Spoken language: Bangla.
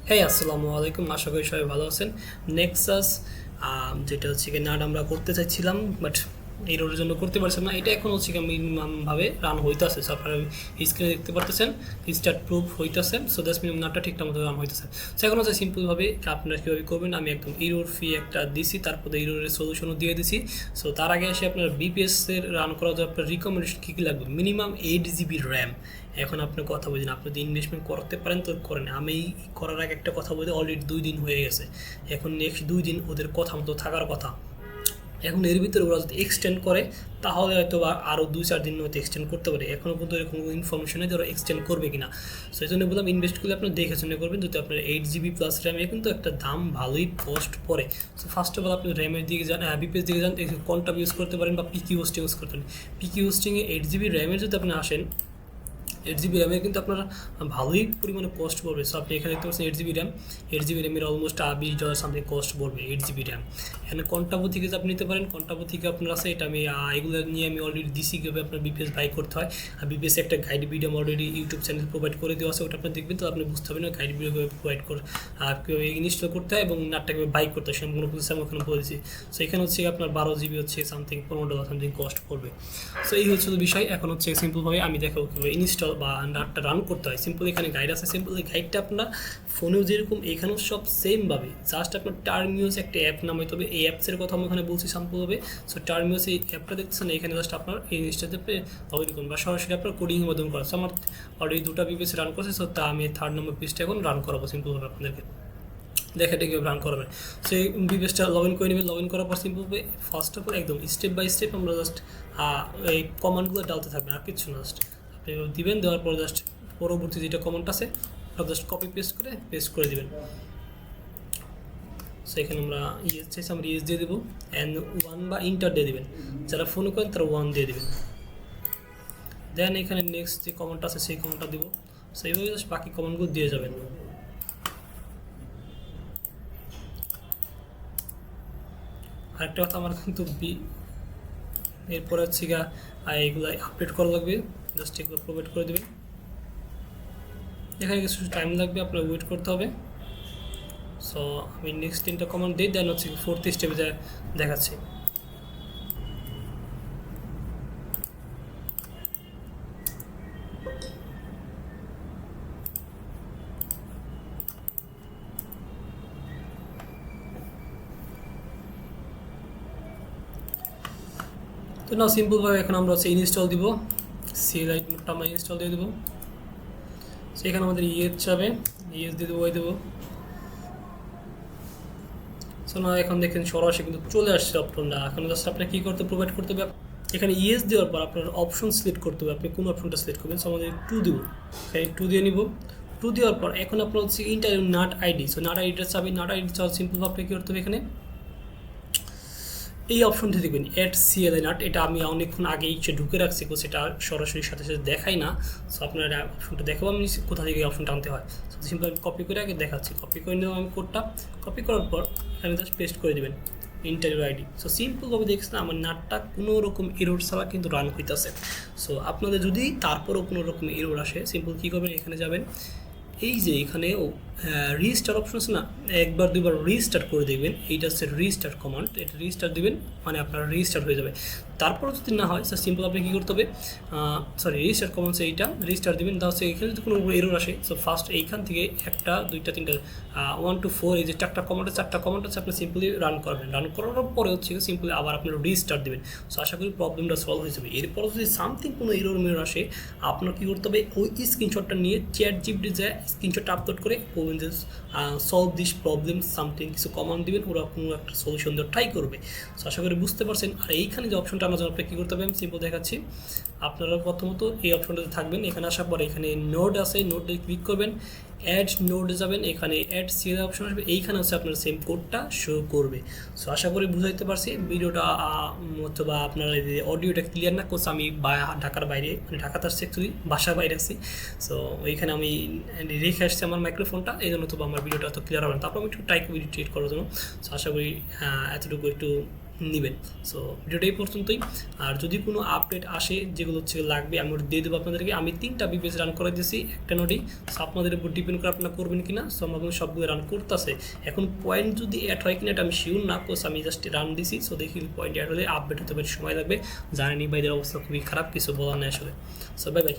হ্যাঁ, আসসালামু আলাইকুম। আশা করি সবাই ভালো আছেন। নেক্সাস যেটা হচ্ছে কি নাট আমরা করতে চাইছিলাম, বাট এরোর জন্য করতে পারছিলাম না। এটা এখন হচ্ছে কি মিনিমামভাবে রান হইতেছে। সো আপনারা স্ক্রিনে দেখতে পারতেছেন স্টার্ট প্রুফ হইতেছে। সো দ্যাটস মিনিমাম নাটটা ঠিকঠাক মতো রান হইতেছে। সো এখন হচ্ছে সিম্পলভাবে আপনারা কীভাবে করবেন, আমি একদম ইরোর ফি একটা দিছি, তারপরে ইরোরের সলিউশনও দিয়ে দিছি। সো তার আগে এসে আপনার বিপিএসের রান করার জন্য আপনার রিকমেন্ডেশন কী কী লাগবে, মিনিমাম 8 GB র্যাম। এখন আপনি কথা বলছেন, আপনি যদি ইনভেস্টমেন্ট করতে পারেন তো করেন। আমি করার আগে একটা কথা বলতে অলরেডি 2 দিন হয়ে গেছে। এখন নেক্সট 2 দিন ওদের কথা মতো থাকার কথা। এখন এর ভিতরে ওরা যদি এক্সটেন্ড করে তাহলে হয়তো বা আরও 2-4 দিন হয়তো এক্সটেন্ড করতে পারে। এখনও পর্যন্ত এরকম ইনফরমেশন নেই যে ওরা এক্সটেন্ড করবে কিনা। সো এই জন্য বললাম ইনভেস্ট করলে আপনি দেখে শুনে করবেন। যদি আপনার 8 GB প্লাস র্যামে কিন্তু একটা দাম ভালোই কস্ট পড়ে। সো ফার্স্ট অফ অল আপনি র্যামের দিকে যান, বিপিএস দিকে যান, কোনটা ইউজ করতে পারেন বা পিকি হোস্টিং ইউজ করতে পারেন। পিকি হোস্টিংয়ে 8 GB র্যামের যদি আপনি আসেন, 8 GB র্যামে কিন্তু আপনার ভালোই পরিমাণে কস্ট পড়বে। সো আপনি এখানে দেখতে পাচ্ছেন 8 GB র্যাম, 8 GB র্যামের অলমোস্ট $20 সামথিং কস্ট পড়বে 8 GB র্যাম। এখানে কন্টাবো থেকে আপনি নিতে পারেন, কন্টাবো থেকে আপনার আছে। এটা আমি এগুলো নিয়ে আমি অলরেডি দিছি কীভাবে আপনার বিপিএস বাই করতে হয়। আর বিপিএস একটা guide video already YouTube channel provide করে দেওয়া আছে, ওটা আপনি দেখবেন তো আপনি বুঝতে পারবেন গাইড ভিডিও কীভাবে প্রোভাইড করে আর কীভাবে ইনস্টল করতে হয় এবং নাটটা কীভাবে বাই করতে হয় সম্পূর্ণ কিছু আমি ওখানে বলেছি। সো এখানে হচ্ছে আপনার 12 GB হচ্ছে সামথিং $15 সামথিং কস্ট পড়বে। সো এই হচ্ছে বিষয়। এখন হচ্ছে সিম্পলভাবে আমি দেখাবো কীভাবে ইনস্টল বা নাটটা রান করতে হয়। সিম্পল এখানে গাইড আছে, সিম্পল এই গাইডটা আপনার ফোনেও যেরকম এখানেও সব সেমভাবে। জাস্ট আপনার টার্মিউস একটা অ্যাপ নামাইতে হবে। এই অ্যাপসের কথা আমি ওখানে বলছি সিম্পলভাবে। সো টার্মিউস এই অ্যাপটা দেখতেছেন, এখানে জাস্ট আপনার এই জিনিসটাতে লগ ইন করুন বা সরাসরি আপনার কোডিংয়ের মাধ্যমে করা। সো আমার অলরেডি 2টা বিপিএস রান করছে। সো তা আমি 3rd নম্বর পেজটা এখন রান করাবো সিম্পলভাবে আপনাদেরকে দেখে কীভাবে রান করবেন। সো এই বিপিএসটা লগ ইন করে নেবেন। লগ ইন করার পর সিম্পলভাবে ফার্স্ট অফ অল একদম স্টেপ বাই স্টেপ আমরা জাস্ট এই কমান্ডগুলো ডালতে থাকবেন, আর কিছু না। জাস্ট আপনি দিবেন, দেওয়ার পর জাস্ট পরবর্তী যেটা কমেন্ট আছে ওটা জাস্ট কপি পেস্ট করে দেবেন। সো এখানে আমরা চাইছি আমরা ইয়েস দিয়ে দেবো, অ্যান্ড 1 বা ইন্টার দিয়ে দেবেন। যারা ফোন করেন তারা 1 দিয়ে দেবেন। দেন এখানে নেক্সট যে কমেন্ট আছে সেই কমেন্টটা দেবো। সো এইভাবে জাস্ট বাকি কমেন্টগুলো দিয়ে যাবেন। আরেকটা কথা, আমার কিন্তু এরপরে হচ্ছে এগুলো আপডেট করা লাগবে। জাস্ট এগুলো প্রোভাইড করে দেবেন। এখানে কিছু টাইম লাগবে, আপনার ওয়েট করতে হবে। সো আমি নেক্সট 3টা কমান্ড দিই, দেন হচ্ছে 4th স্টেপে দেখাচ্ছি। তো না সিম্পলভাবে এখন আমরা হচ্ছে ইনস্টল দিব। সিএলআই মোডটা আমরা ইনস্টল দিয়ে দেবো। সো এখানে আমাদের ইয়েস যাবে, ইয়েস দিয়ে দেবো, ওই দেবো। সো না এখন দেখেন সরাসরি কিন্তু চলে আসছে অপশনটা। এখন জাস্ট আপনার কী করতে প্রোভাইড করতে হবে, এখানে ইয়েস দেওয়ার পর আপনার অপশন সিলেক্ট করতে হবে। আপনি কোন অপশনটা সিলেক্ট করবেন। সো আমাদের 2 দেবো, এখানে 2 দিয়ে নিব। 2 দেওয়ার পর এখন আপনার হচ্ছে নাট আইডি। সো নাট আইডিটা চাবি, নাট আইডি চাওয়া সিম্পল আপনি কী করতে হবে, এখানে এই অপশনটি দেখবেন অ্যাড সিএলআই নাট। এটা আমি অনেকক্ষণ আগেই ঢুকে রাখছি, সেটা সরাসরি সাথে সাথে দেখাই না। সো আপনার অপশনটা দেখাবো আমি কোথা থেকে এই অপশনটা আনতে হয়। সো সিম্পল আমি কপি করে আগে দেখাচ্ছি। কপি করে নেব আমি কোডটা। কপি করার পর এখানে জাস্ট পেস্ট করে দেবেন ইন্টারভিউ আইডি। সো সিম্পলভাবে দেখছেন আমার নাটটা কোনো রকম এরর ছাড়া কিন্তু রান হইতেছে। সো আপনাদের যদি তারপরেও কোনো রকম এরর আসে, সিম্পল কী করবেন, এখানে যাবেন, এই যে এখানেও রিস্টার্ট অপশন আছে না, একবার দুইবার রিস্টার্ট করে দেখবেন। এইটা হচ্ছে রিস্টার্ট কমান্ড, এটা রিস্টার্ট দেবেন মানে আপনার রিস্টার্ট হয়ে যাবে। তারপরও যদি না হয় সিম্পল আপনি কী করতে হবে, রিস্টার্ট কমান্ড এইটা রিস্টার্ট দেবেন। তা হচ্ছে এখানে যদি কোনো এরর আসে, সো ফার্স্ট এইখান থেকে 1, 2, 3, 1 to 4 এই যে 4টা কমান্ড হচ্ছে আপনি সিম্পলি রান করবেন। রান করার পরে হচ্ছে সিম্পলি আবার আপনার রিস্টার্ট দেবেন। সো আশা করি প্রবলেমটা সলভ হয়ে যাবে। এরপর যদি সামথিং কোনো এরর আসে, আপনার কী করতে হবে, ওই স্ক্রিনশটটা নিয়ে চ্যাট জিপিটি যায় স্ক্রিনশটটা আপলোড করে বলবেন যে সলভ দিস প্রবলেম সামথিং, কিছু কমান্ড দেবেন, ওরা কোনো একটা সলিউশন দেওয়ার ট্রাই করবে। সো আশা করি বুঝতে পারছেন। আর এইখানে যে অপশনটা আনার জন্য আপনি কী করতে হবে আমি সিম্পল দেখাচ্ছি। আপনারা প্রথমত এই অপশনটাতে থাকবেন। এখানে আসার পরে এখানে নোড আছে, নোডে ক্লিক করবেন, অ্যাড নোডে যাবেন, এখানে অ্যাড সিএল অপশন আসবে, এইখানে হচ্ছে আপনার সেম কোডটা শো করবে। সো আশা করি বুঝাইতে পারছি। ভিডিওটা অথবা আপনার অডিওটা ক্লিয়ার না করছে, আমি ঢাকার বাইরে, মানে ঢাকাতে আসছি অ্যাকচুয়ালি, বাসার বাইরে আসছি। সো ওইখানে আমি রেখে আসছি আমার মাইক্রোফোনটা, এই জন্য তো আমার ভিডিওটা এত ক্লিয়ার হবে না। তারপর আমি একটু টাইপ ভিডিও ট্রিট করার জন্য। সো আশা করি এতটুকু একটু নেবেন। সো ভিডিওটা এই পর্যন্তই। আর যদি কোনো আপডেট আসে যেগুলো হচ্ছে লাগবে আমি ওটা দিয়ে দেবো আপনাদেরকে। আমি 3টা বিপিএস রান করে দিয়েছি একটা নোটেই। সো আপনাদের উপর ডিপেন্ড করে আপনারা করবেন কিনা। সো আমার সবগুলো রান করতেছে। এখন পয়েন্ট যদি অ্যাড হয় কিনা এটা আমি শিওর না, কোর্স আমি জাস্ট রান দিছি। সো দেখি পয়েন্ট অ্যাড হলে আপডেট হতে পারে সময় লাগবে। জানেনি ভাইদের অবস্থা খুবই খারাপ, কিছু বলার নেই আসলে। So bye bye.